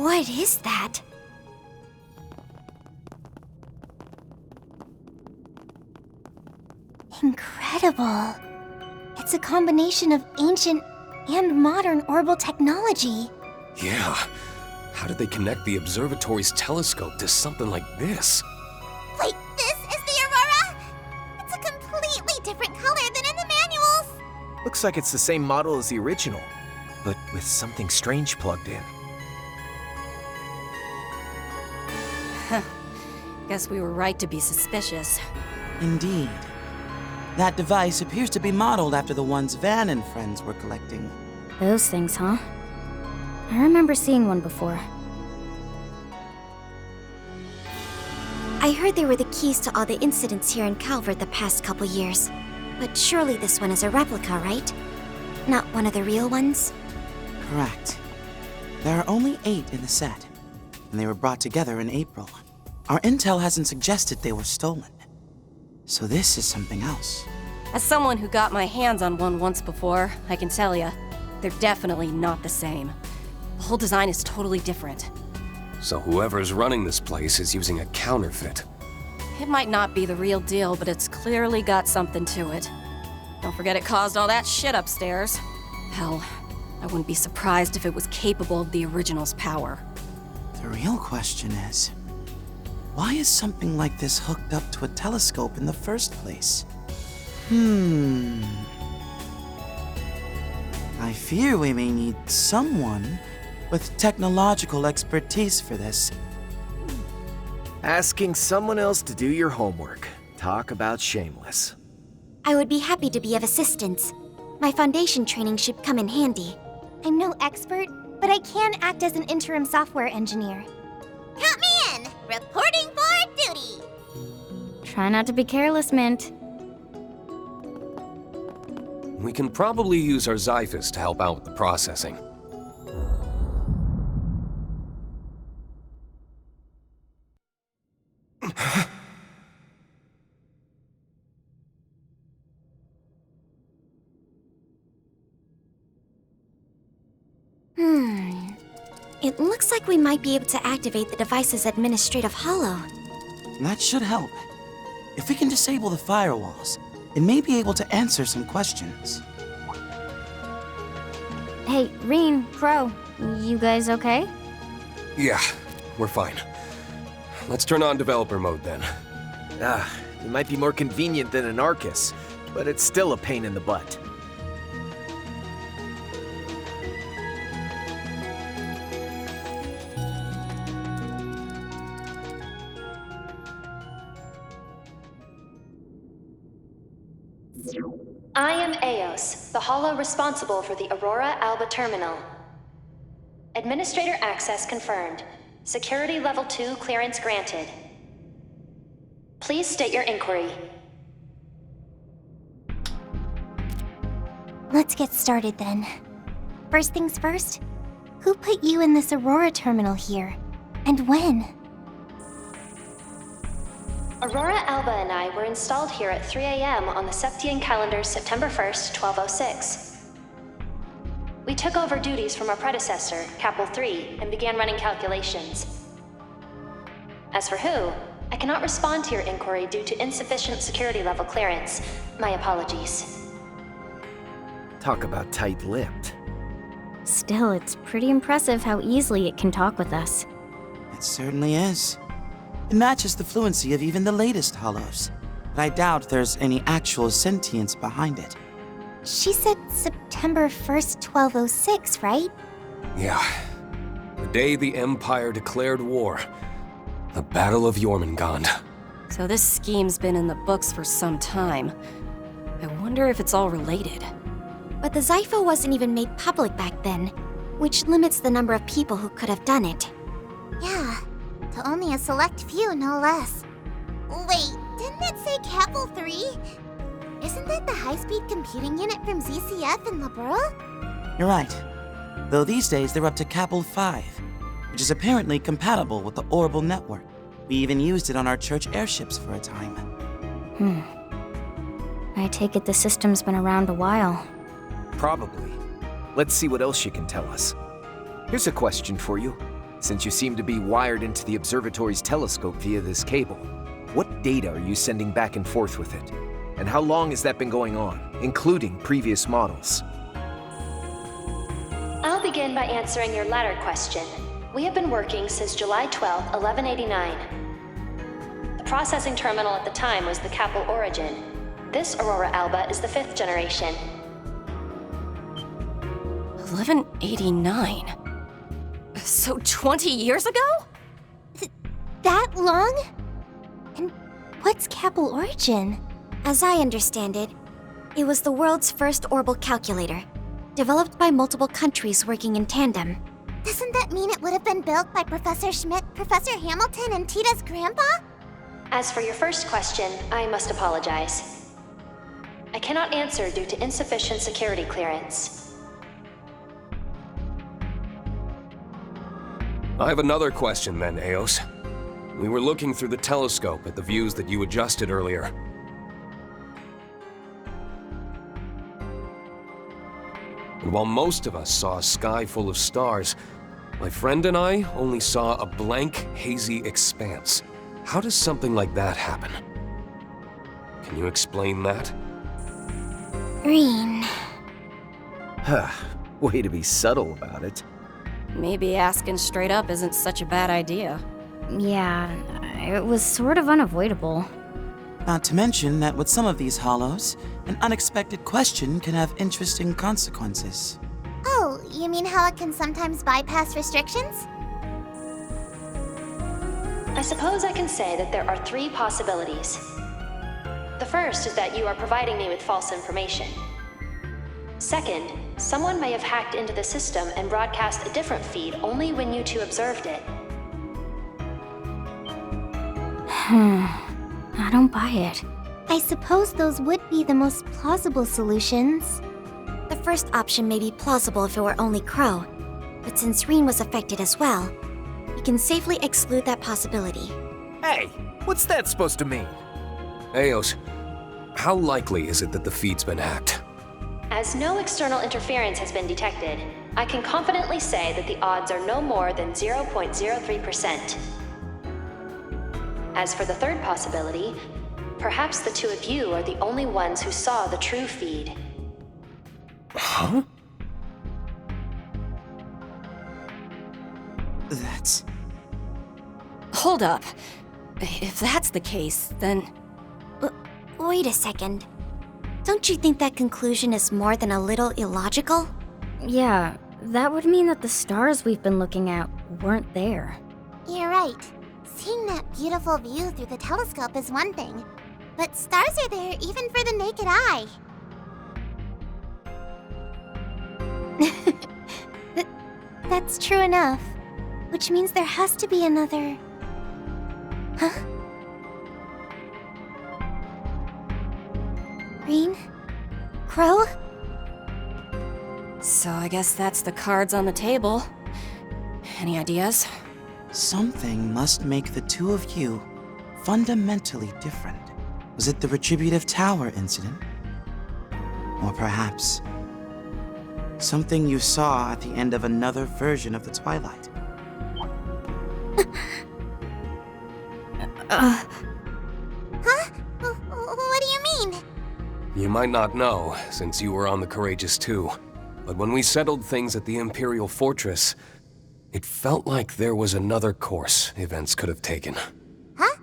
What is that? Incredible. It's a combination of ancient and modern orbital technology. Yeah. How did they connect the observatory's telescope to something like this? Wait, this is the Aurora? It's a completely different color than in the manuals. Looks like it's the same model as the original, but with something strange plugged in. Guess we were right to be suspicious. Indeed. That device appears to be modeled after the ones Van and friends were collecting. Those things, huh? I remember seeing one before. I heard they were the keys to all the incidents here in Calvert the past couple years. But surely this one is a replica, right? Not one of the real ones? Correct. There are only 8 in the set, and they were brought together in April. Our intel hasn't suggested they were stolen. So this is something else. As someone who got my hands on one once before, I can tell ya, they're definitely not the same. The whole design is totally different. So whoever's running this place is using a counterfeit. It might not be the real deal, but it's clearly got something to it. Don't forget it caused all that shit upstairs. Hell, I wouldn't be surprised if it was capable of the original's power. The real question is, why is something like this hooked up to a telescope in the first place? I fear we may need someone with technological expertise for this. Asking someone else to do your homework. Talk about shameless. I would be happy to be of assistance. My foundation training should come in handy. I'm no expert, but I can act as an interim software engineer. Count me in! Reporting for duty! Try not to be careless, Mint. We can probably use our Xiphus to help out with the processing. It looks like we might be able to activate the device's administrative holo. That should help. If we can disable the firewalls, it may be able to answer some questions. Hey, Rean, Crow, you guys okay? Yeah, we're fine. Let's turn on developer mode then. It might be more convenient than an Arcus, but it's still a pain in the butt. I am Eos, the holo responsible for the Aurora Alba terminal. Administrator access confirmed. Security level 2 clearance granted. Please state your inquiry. Let's get started then. First things first, who put you in this Aurora terminal here? And when? Aurora Alba and I were installed here at 3 a.m. on the Septian calendar September 1st, 1206. We took over duties from our predecessor, Capel 3, and began running calculations. As for who, I cannot respond to your inquiry due to insufficient security level clearance. My apologies. Talk about tight-lipped. Still, it's pretty impressive how easily it can talk with us. It certainly is. It matches the fluency of even the latest holos, but I doubt there's any actual sentience behind it. She said September 1st, 1206, right? Yeah. The day the Empire declared war. The Battle of Jormungand. So this scheme's been in the books for some time. I wonder if it's all related. But the Xiphos wasn't even made public back then, which limits the number of people who could have done it. Yeah, to only a select few, no less. Wait, didn't it say Capel 3? Isn't that the high-speed computing unit from ZCF in Labura? You're right. Though these days they're up to Capel 5, which is apparently compatible with the Orbital network. We even used it on our church airships for a time. I take it the system's been around a while. Probably. Let's see what else she can tell us. Here's a question for you. Since you seem to be wired into the observatory's telescope via this cable, what data are you sending back and forth with it? And how long has that been going on, including previous models? I'll begin by answering your latter question. We have been working since July 12, 1189. The processing terminal at the time was the Capel Origin. This Aurora Alba is the 5th generation. 1189? So 20 years ago? That long? And what's Capel Origin? As I understand it, it was the world's first orbal calculator, developed by multiple countries working in tandem. Doesn't that mean it would have been built by Professor Schmidt, Professor Hamilton, and Tita's grandpa? As for your first question, I must apologize. I cannot answer due to insufficient security clearance. I have another question then, Eos. We were looking through the telescope at the views that you adjusted earlier. And while most of us saw a sky full of stars, my friend and I only saw a blank, hazy expanse. How does something like that happen? Can you explain that? Rean. Way to be subtle about it. Maybe asking straight up isn't such a bad idea. Yeah, it was sort of unavoidable. Not to mention that with some of these hollows, an unexpected question can have interesting consequences. Oh, you mean how it can sometimes bypass restrictions? I suppose I can say that there are 3 possibilities. The first is that you are providing me with false information. Second, someone may have hacked into the system and broadcast a different feed only when you two observed it. I don't buy it. I suppose those would be the most plausible solutions. The first option may be plausible if it were only Crow, but since Rean was affected as well, we can safely exclude that possibility. Hey, what's that supposed to mean? Eos, how likely is it that the feed's been hacked? As no external interference has been detected, I can confidently say that the odds are no more than 0.03%. As for the third possibility, perhaps the two of you are the only ones who saw the true feed. Huh? That's... Hold up. If that's the case, then... Wait a second. Don't you think that conclusion is more than a little illogical? Yeah, that would mean that the stars we've been looking at weren't there. You're right. Seeing that beautiful view through the telescope is one thing, but stars are there even for the naked eye. That's true enough. Which means there has to be another... Huh? Rean? Crow? So I guess that's the cards on the table. Any ideas? Something must make the two of you fundamentally different. Was it the Retributive Tower incident? Or perhaps something you saw at the end of another version of the Twilight? Huh? What do you mean? You might not know, since you were on the Courageous too, but when we settled things at the Imperial Fortress, it felt like there was another course events could have taken. Huh?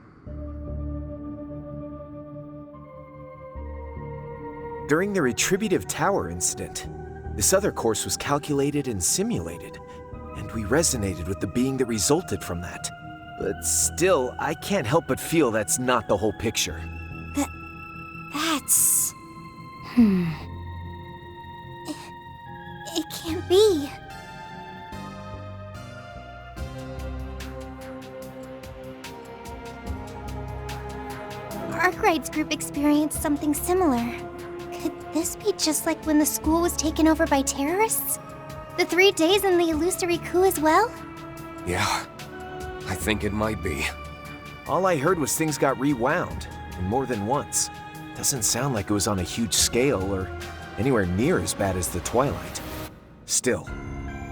During the Retributive Tower incident, this other course was calculated and simulated, and we resonated with the being that resulted from that. But still, I can't help but feel that's not the whole picture. That's... It can't be. Arkwright's group experienced something similar. Could this be just like when the school was taken over by terrorists? The 3 days in the illusory coup as well? Yeah, I think it might be. All I heard was things got rewound, and more than once. Doesn't sound like it was on a huge scale or anywhere near as bad as the Twilight. Still,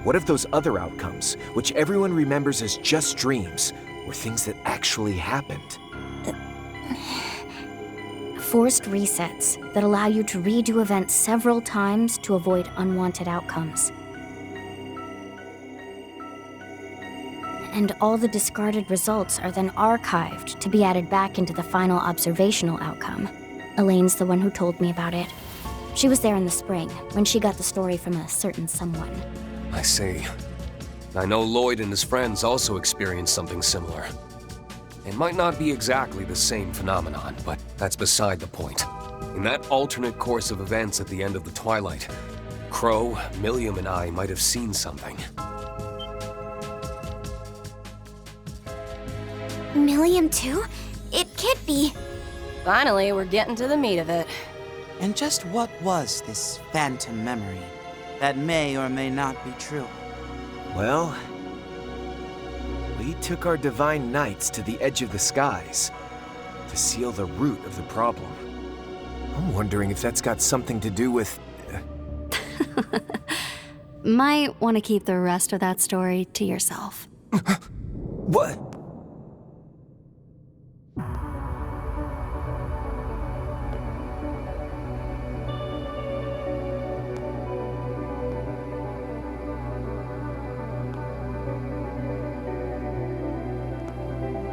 What if those other outcomes, which everyone remembers as just dreams, were things that actually happened? Forced resets that allow you to redo events several times to avoid unwanted outcomes. And all the discarded results are then archived to be added back into the final observational outcome. Elaine's the one who told me about it. She was there in the spring, when she got the story from a certain someone. I see. I know Lloyd and his friends also experienced something similar. It might not be exactly the same phenomenon, but that's beside the point. In that alternate course of events at the end of the Twilight, Crow, Milliam, and I might have seen something. Milliam too? It can't be. Finally, we're getting to the meat of it. And just what was this phantom memory that may or may not be true? Well, we took our divine knights to the edge of the skies to seal the root of the problem. I'm wondering if that's got something to do with... Might want to keep the rest of that story to yourself. What?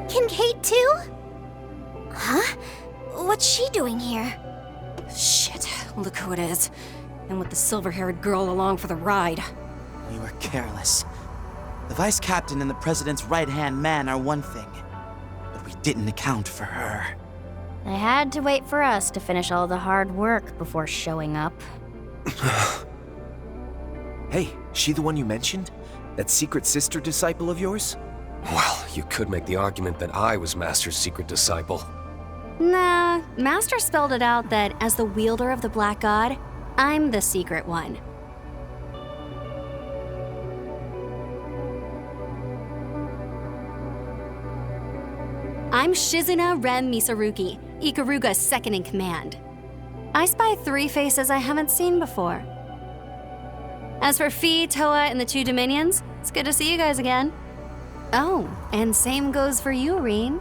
Kincaid too? Huh? What's she doing here? Shit, look who it is. And with the silver-haired girl along for the ride. We were careless. The vice captain and the president's right-hand man are one thing, but we didn't account for her. They had to wait for us to finish all the hard work before showing up. Hey, she the one you mentioned? That secret sister disciple of yours? Well, you could make the argument that I was Master's secret disciple. Nah, Master spelled it out that as the wielder of the Black God, I'm the secret one. I'm Shizuna Rem Misaruki, Ikaruga's second in command. I spy 3 faces I haven't seen before. As for Fi, Toa, and the 2 Dominions, it's good to see you guys again. Oh, and same goes for you, Rean.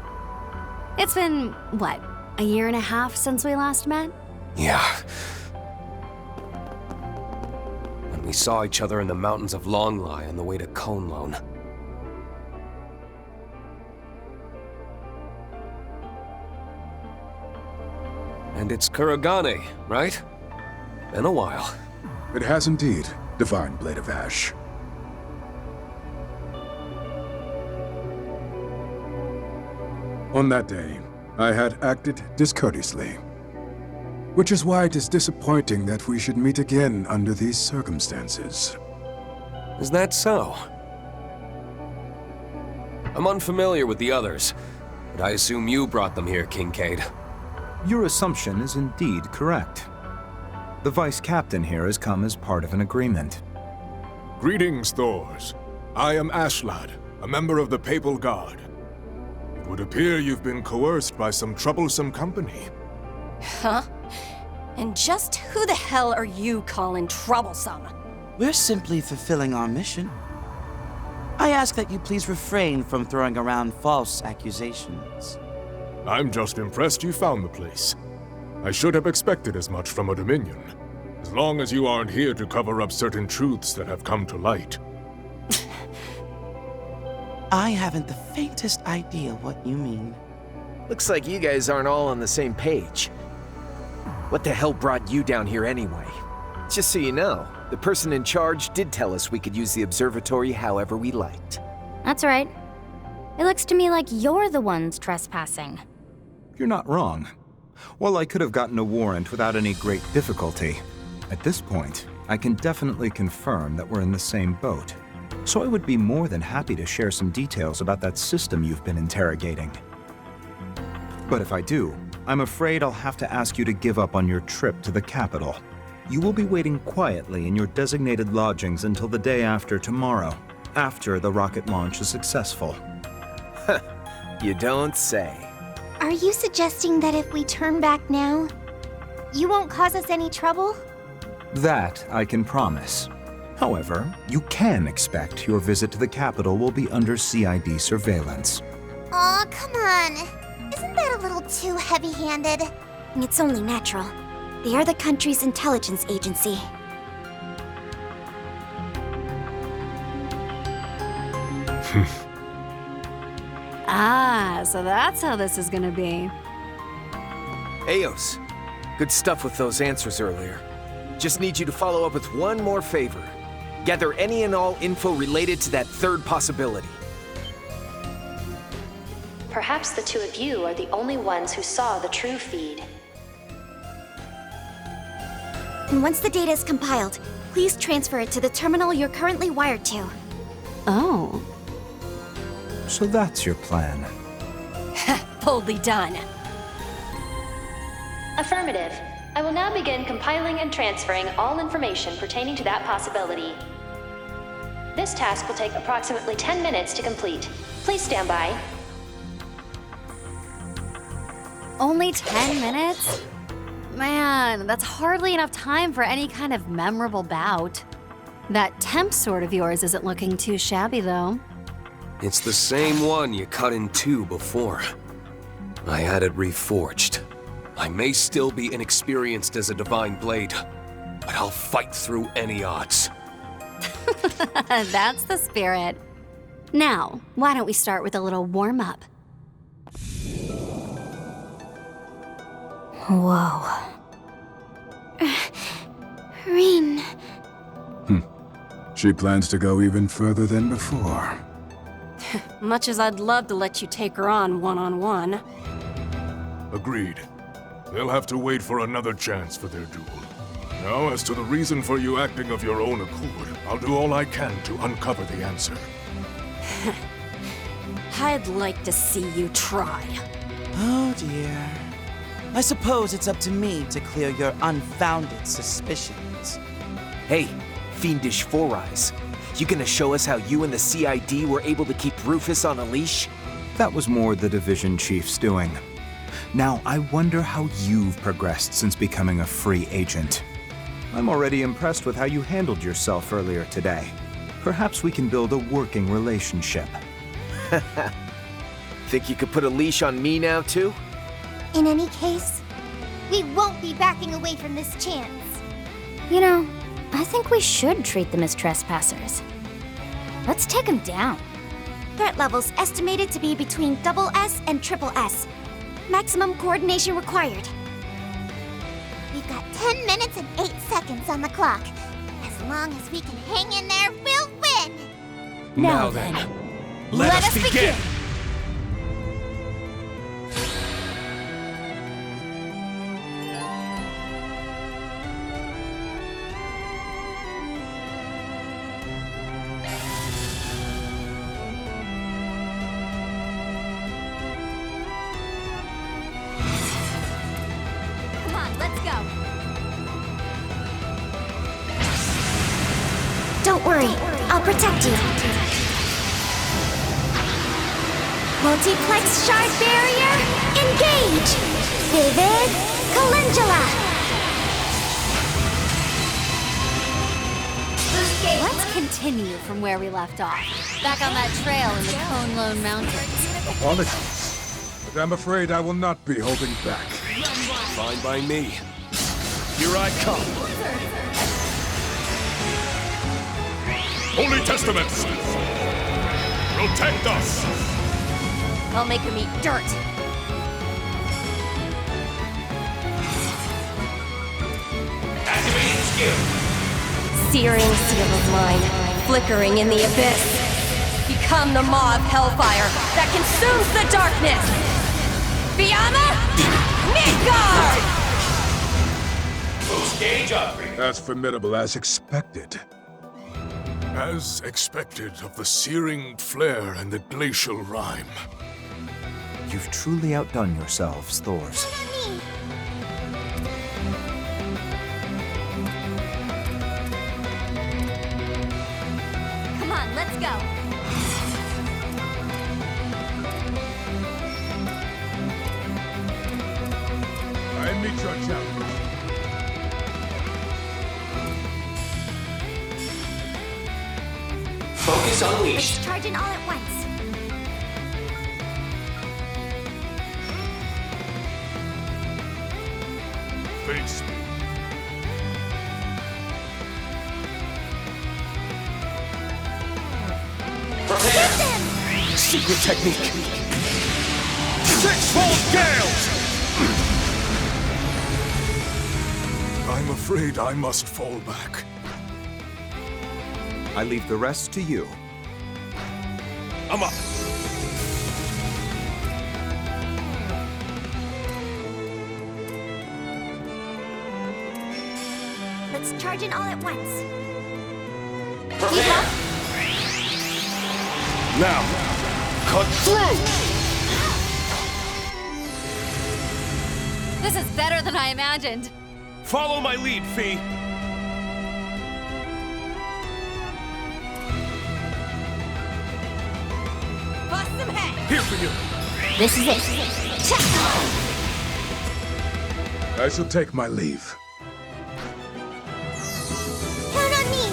It's been, what, a year and a half since we last met? Yeah. When we saw each other in the mountains of Longlai on the way to Conlone. And it's Kuragane, right? Been a while. It has indeed, Divine Blade of Ash. On that day, I had acted discourteously. Which is why it is disappointing that we should meet again under these circumstances. Is that so? I'm unfamiliar with the others, but I assume you brought them here, Kincaid. Your assumption is indeed correct. The Vice Captain here has come as part of an agreement. Greetings, Thors. I am Ashlad, a member of the Papal Guard. It would appear you've been coerced by some troublesome company. Huh? And just who the hell are you calling troublesome? We're simply fulfilling our mission. I ask that you please refrain from throwing around false accusations. I'm just impressed you found the place. I should have expected as much from a Dominion, as long as you aren't here to cover up certain truths that have come to light. I haven't the faintest idea what you mean. Looks like you guys aren't all on the same page. What the hell brought you down here anyway? Just so you know, the person in charge did tell us we could use the observatory however we liked. That's right. It looks to me like you're the ones trespassing. You're not wrong. While I could have gotten a warrant without any great difficulty, at this point, I can definitely confirm that we're in the same boat. So I would be more than happy to share some details about that system you've been interrogating. But if I do, I'm afraid I'll have to ask you to give up on your trip to the capital. You will be waiting quietly in your designated lodgings until the day after tomorrow, after the rocket launch is successful. You don't say. Are you suggesting that if we turn back now, you won't cause us any trouble? That I can promise. However, you can expect your visit to the capital will be under CID surveillance. Aw, come on. Isn't that a little too heavy-handed? It's only natural. They are the country's intelligence agency. Ah, so that's how this is gonna be. Eos, good stuff with those answers earlier. Just need you to follow up with one more favor. Gather any and all info related to that third possibility. Perhaps the two of you are the only ones who saw the true feed. And once the data is compiled, please transfer it to the terminal you're currently wired to. Oh. So that's your plan. Boldly done. Affirmative. I will now begin compiling and transferring all information pertaining to that possibility. This task will take approximately 10 minutes to complete. Please stand by. Only 10 minutes? Man, that's hardly enough time for any kind of memorable bout. That temp sword of yours isn't looking too shabby, though. It's the same one you cut in two before. I had it reforged. I may still be inexperienced as a divine blade, but I'll fight through any odds. That's the spirit. Now, why don't we start with a little warm-up? Whoa. Rean. She plans to go even further than before. Much as I'd love to let you take her on one-on-one. Agreed. They'll have to wait for another chance for their duel. Now, as to the reason for you acting of your own accord, I'll do all I can to uncover the answer. I'd like to see you try. Oh dear. I suppose it's up to me to clear your unfounded suspicions. Hey, Fiendish Four Eyes. You gonna show us how you and the CID were able to keep Rufus on a leash? That was more the division chief's doing. Now, I wonder how you've progressed since becoming a free agent. I'm already impressed with how you handled yourself earlier today. Perhaps we can build a working relationship. Think you could put a leash on me now, too? In any case, we won't be backing away from this chance. You know, I think we should treat them as trespassers. Let's take them down. Threat levels estimated to be between SS and SS. Maximum coordination required. We've got 10 minutes and 8 seconds on the clock. As long as we can hang in there, we'll win! Now then, let us begin! Come on, let's go. Don't worry, I'll protect you. Multiplex shard barrier, engage! Vivid Calendula! Let's continue from where we left off. Back on that trail in the Cone Lone Mountains. Apologies, but I'm afraid I will not be holding back. Fine by me. Here I come. Holy Testaments! Protect us! I'll make him eat dirt. Activating skill! Searing seal of mine, flickering in the abyss. Become the maw of hellfire that consumes the darkness! Fiamma! Midgard! Boost gauge upgrade. As formidable as expected. As expected of the searing flare and the glacial rime. You've truly outdone yourselves, Thors. Come on, let's go. I meet your challenge. Force unleashed. Let's charge in all at once. Face me. Prepare! Secret technique. Six-fold gales! I'm afraid I must fall back. I leave the rest to you. I'm up. Let's charge in all at once. Prepare! Now, cut through! This is better than I imagined. Follow my lead, Fee. Bust some head. Here for you. This is it. I shall take my leave. Count on me.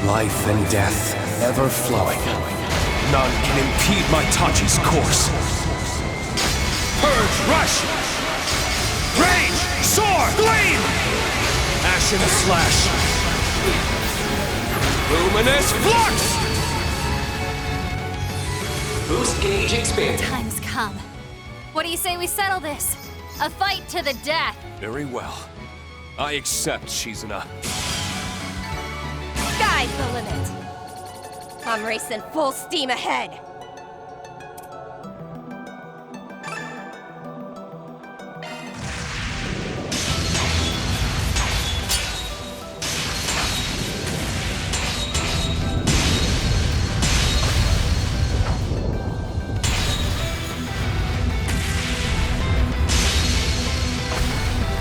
Life and death, ever flowing. None can impede my Tachi's course. Purge, rush! Rage, soar, gleam! Ash in a slash. Luminous flux! Boost gauge expanded. Time's come. What do you say we settle this? A fight to the death. Very well. I accept, Shizuna. Sky's the limit. I'm racing full steam ahead.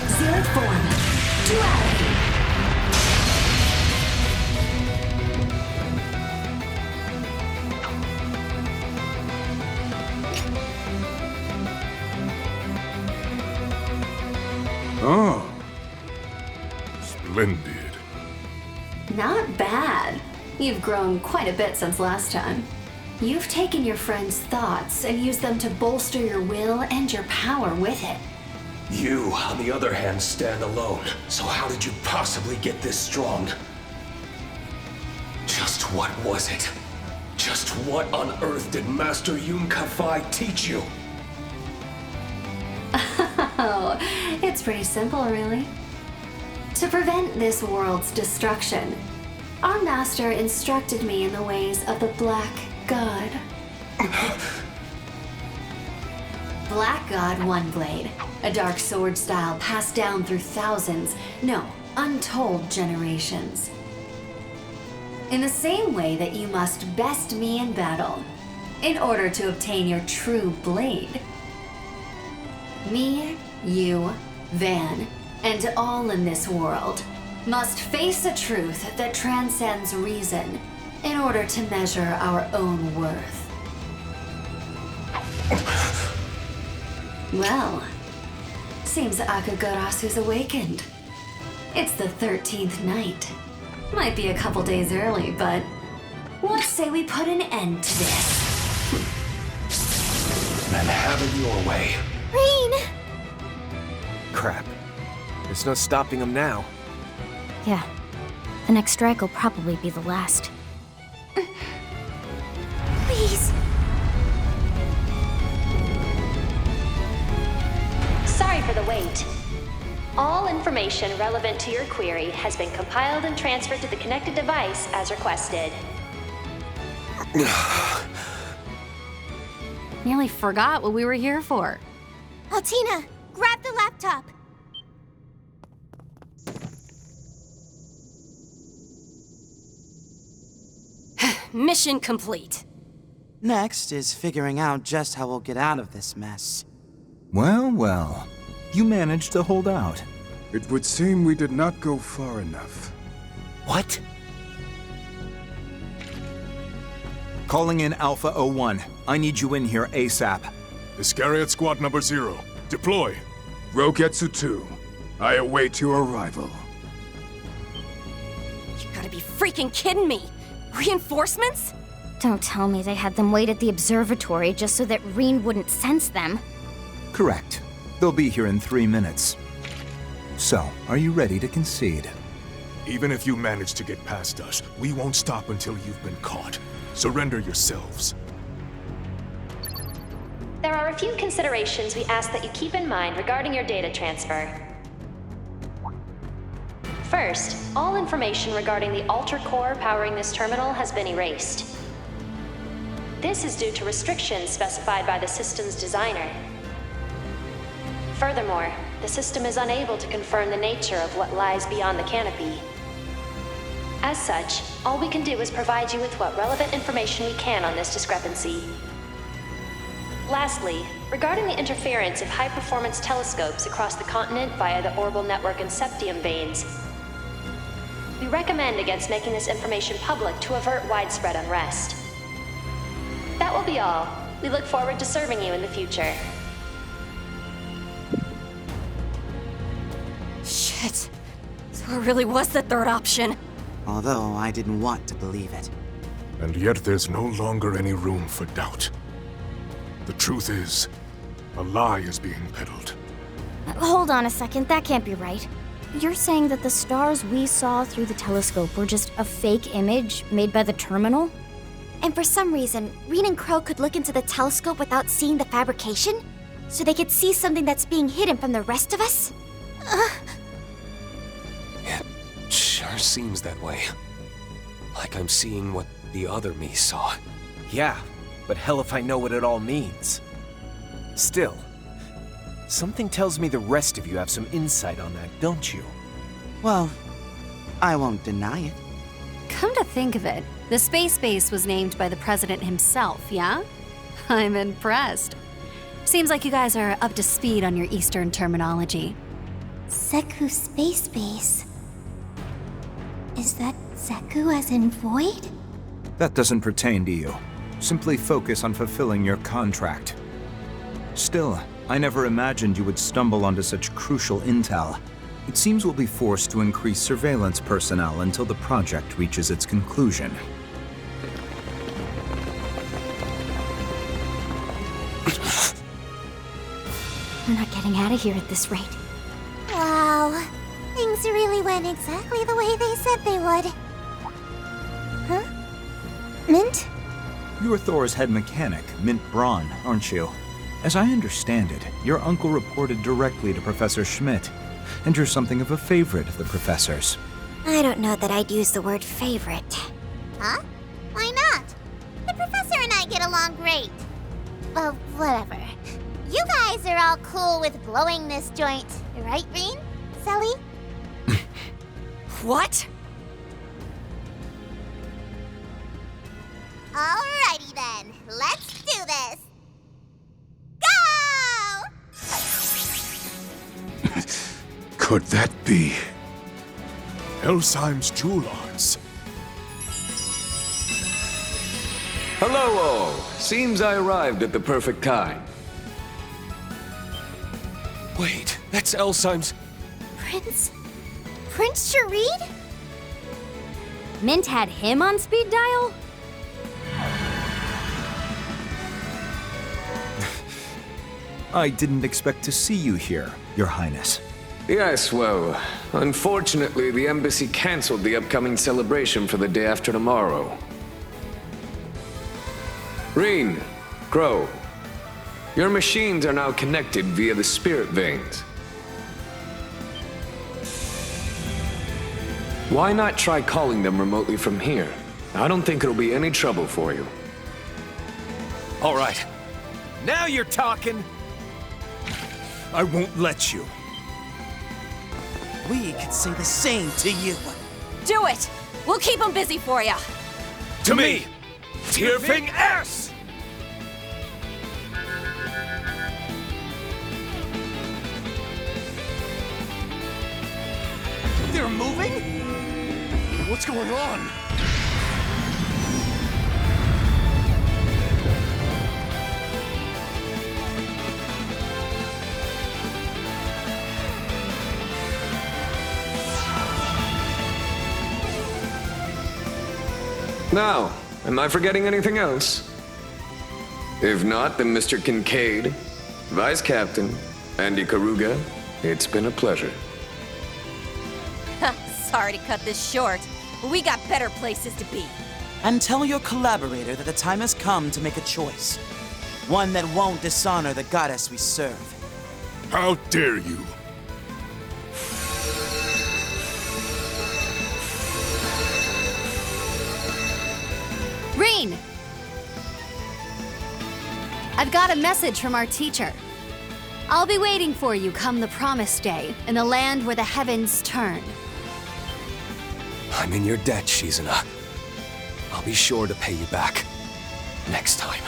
Zealot form. Duality. Oh, Splendid. Not bad. You've grown quite a bit since last time. You've taken your friend's thoughts and used them to bolster your will and your power with it. You, on the other hand, stand alone. So how did you possibly get this strong? Just what was it? Just what on earth did Master Yun Ka-Fai teach you? Oh, it's pretty simple, really. To prevent this world's destruction, our master instructed me in the ways of the Black God. Black God One Blade, a dark sword style passed down through thousands, no, untold generations. In the same way that you must best me in battle, in order to obtain your true blade. Me, you, Van, and all in this world must face a truth that transcends reason in order to measure our own worth. Well, seems Akagarasu's awakened. It's the 13th night. Might be a couple days early, but let's say we put an end to this. Then have it your way. Rean! Crap. There's no stopping him now. Yeah. The next strike will probably be the last. Please. Sorry for the wait. All information relevant to your query has been compiled and transferred to the connected device as requested. Nearly forgot what we were here for. Altina, grab the laptop. Mission complete. Next is figuring out just how we'll get out of this mess. Well, well. You managed to hold out. it would seem we did not go far enough. What? Calling in Alpha 01. I need you in here ASAP. Iscariot Squad number 0. Deploy. Rogetsu 2, I await your arrival. You gotta be freaking kidding me! Reinforcements? Don't tell me they had them wait at the observatory just so that Rean wouldn't sense them. Correct. They'll be here in 3 minutes. So, are you ready to concede? Even if you manage to get past us, we won't stop until you've been caught. Surrender yourselves. There are a few considerations we ask that you keep in mind regarding your data transfer. First, all information regarding the Alter Core powering this terminal has been erased. This is due to restrictions specified by the system's designer. Furthermore, the system is unable to confirm the nature of what lies beyond the canopy. As such, all we can do is provide you with what relevant information we can on this discrepancy. Lastly, regarding the interference of high-performance telescopes across the continent via the orbital network and septium veins, we recommend against making this information public to avert widespread unrest. That will be all. We look forward to serving you in the future. Shit. So it really was the third option. Although I didn't want to believe it. And yet there's no longer any room for doubt. The truth is, a lie is being peddled. Hold on a second, that can't be right. You're saying that the stars we saw through the telescope were just a fake image made by the terminal? And for some reason, Rean and Crow could look into the telescope without seeing the fabrication? So they could see something that's being hidden from the rest of us? It sure seems that way. Like I'm seeing what the other me saw. Yeah, but hell if I know what it all means. Still, something tells me the rest of you have some insight on that, don't you? Well, I won't deny it. Come to think of it, the space base was named by the president himself, yeah? I'm impressed. Seems like you guys are up to speed on your Eastern terminology. Seku Space Base. Is that Seku as in void? That doesn't pertain to you. Simply focus on fulfilling your contract. Still, I never imagined you would stumble onto such crucial intel. It seems we'll be forced to increase surveillance personnel until the project reaches its conclusion. We're not getting out of here at this rate. Wow. Things really went exactly the way they said they would. Huh? Mint? You're Thor's head mechanic, Mint Braun, aren't you? As I understand it, your uncle reported directly to Professor Schmidt, and you're something of a favorite of the professor's. I don't know that I'd use the word favorite. Huh? Why not? The professor and I get along great. Well, whatever. You guys are all cool with blowing this joint, right, Rean? Sully? What? Alrighty then, let's do this. Go! Could that be? Elsheim's Jewel Arts. Hello all. Seems I arrived at the perfect time. Wait, that's Elsheim's... Prince Sharid? Mint had him on speed dial? I didn't expect to see you here, Your Highness. Yes, well, unfortunately the embassy cancelled the upcoming celebration for the day after tomorrow. Rean, Crow, your machines are now connected via the spirit veins. Why not try calling them remotely from here? I don't think it'll be any trouble for you. All right. Now you're talking! I won't let you. We could say the same to you. Do it! We'll keep them busy for you. To me! Tierfing S! They're moving? What's going on? Now, am I forgetting anything else? If not, then Mr. Kincaid, Vice Captain, and Ikaruga, it's been a pleasure. Sorry to cut this short, but we got better places to be. And tell your collaborator that the time has come to make a choice. One that won't dishonor the goddess we serve. How dare you? Rean! I've got a message from our teacher. I'll be waiting for you come the promised day, in the land where the heavens turn. I'm in your debt, Shizuna. I'll be sure to pay you back. Next time.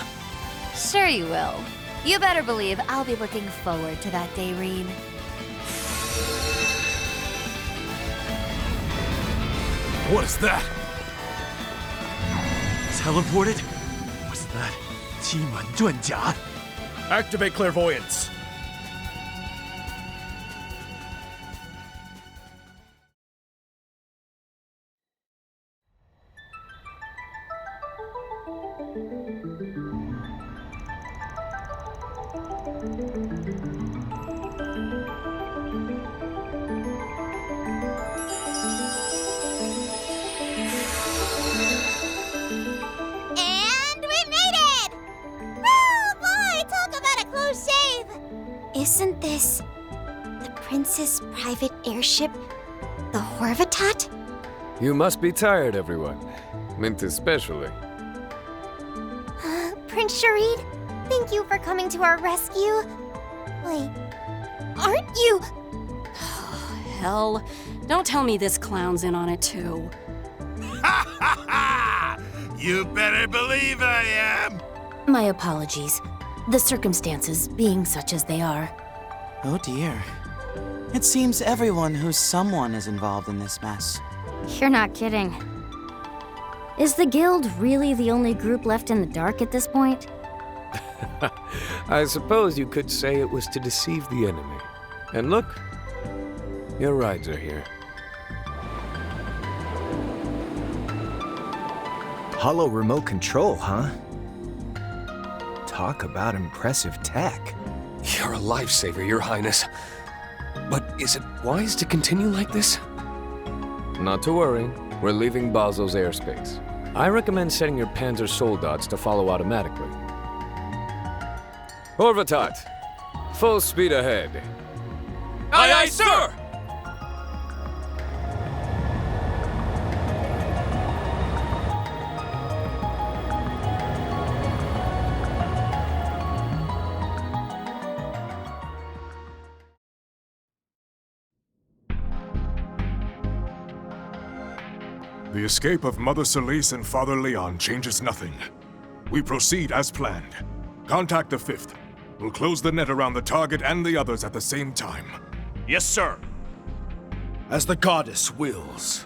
Sure you will. You better believe I'll be looking forward to that day, Rean. What is that? Teleported? What's that? 机满转甲? Activate clairvoyance. Isn't this the Prince's private airship, the Horvatat? You must be tired, everyone. Mint especially. Prince Sharid, thank you for coming to our rescue. Wait, aren't you? Hell, don't tell me this clown's in on it too. You better believe I am! My apologies. The circumstances being such as they are. Oh dear. It seems everyone who's someone is involved in this mess. You're not kidding. Is the Guild really the only group left in the dark at this point? I suppose you could say it was to deceive the enemy. And look, your rides are here. Hollow remote control, huh? Talk about impressive tech. You're a lifesaver, Your Highness. But is it wise to continue like this? Not to worry. We're leaving Basel's airspace. I recommend setting your Panzer Soldats to follow automatically. Horvatat, full speed ahead. Aye, aye, sir! The escape of Mother Celeste and Father Leon changes nothing. We proceed as planned. Contact the 5th. We'll close the net around the target and the others at the same time. Yes, sir. As the goddess wills.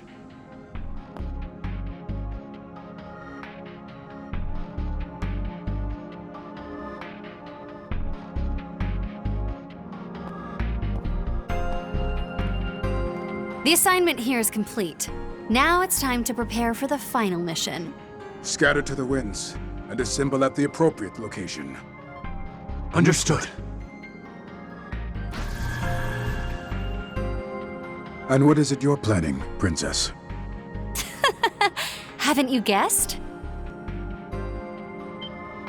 The assignment here is complete. Now it's time to prepare for the final mission. Scatter to the winds and assemble at the appropriate location. Understood. And what is it you're planning, Princess? Haven't you guessed?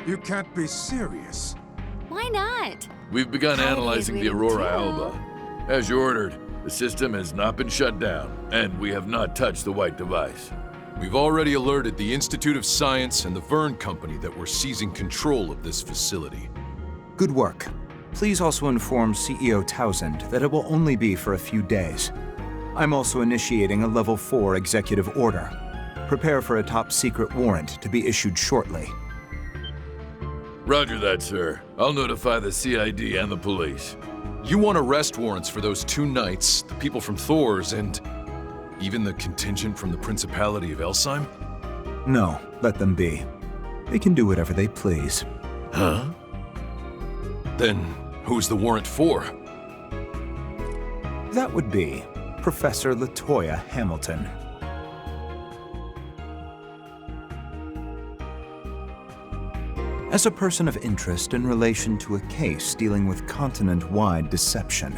You can't be serious. Why not? We've begun Holidays analyzing the waiting Aurora too. Alba. As you ordered, the system has not been shut down, and we have not touched the white device. We've already alerted the Institute of Science and the Vern Company that we're seizing control of this facility. Good work. Please also inform CEO Townsend that it will only be for a few days. I'm also initiating a Level 4 executive order. Prepare for a top-secret warrant to be issued shortly. Roger that, sir. I'll notify the CID and the police. You want arrest warrants for those 2 knights, the people from Thor's, and even the contingent from the Principality of Elsheim? No, let them be. They can do whatever they please. Huh? Then who's the warrant for? That would be Professor Latoya Hamilton. as a person of interest in relation to a case dealing with continent-wide deception.